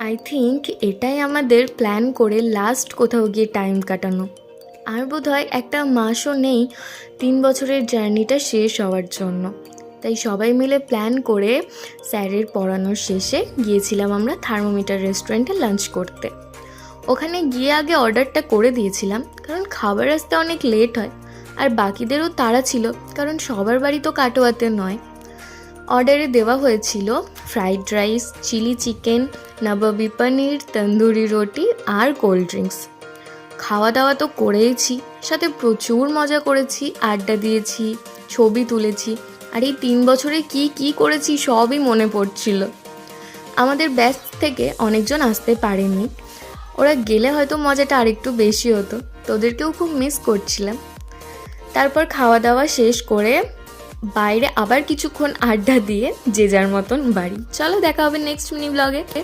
I think এটাই আমাদের plan করে লাস্ট কোথাও গিয়ে টাইম কাটানো। আর বোধহয় একটা মাসও নেই 3 বছরের জার্নিটা শেষ হওয়ার জন্য। তাই সবাই মিলে প্ল্যান করে স্যারের পড়ানোর শেষে গিয়েছিলাম আমরা থার্মোমিটার রেস্টুরেন্টে লাঞ্চ করতে। ওখানে গিয়ে আগে অর্ডারটা করে দিয়েছিলাম, কারণ খাবার আসতে অনেক লেট হয় আর বাকিদেরও তাড়া ছিল, কারণ সবার বাড়ি তো কাটোয়াতে নয়। অর্ডারে দেওয়া হয়েছিল ফ্রাইড রাইস, চিলি চিকেন, নবাবি পনির, তন্দুরি রুটি আর কোল্ড ড্রিঙ্কস। খাওয়া দাওয়া তো করেইছি, সাথে প্রচুর মজা করেছি, আড্ডা দিয়েছি, ছবি তুলেছি। আর এই 3 বছরে কি কি করেছি সবই মনে পড়ছিল। আমাদের ব্যাচ থেকে অনেকজন আসতে পারেননি, ওরা গেলে হয়তো মজাটা আরেকটু বেশি হতো। তোদেরকেও খুব মিস করছিলাম। তারপর খাওয়া দাওয়া শেষ করে বাইরে আবার কিছুক্ষণ আড্ডা দিয়ে যে যার মতন বাড়ি। চলো, দেখা হবে নেক্সট মিনি ব্লগে।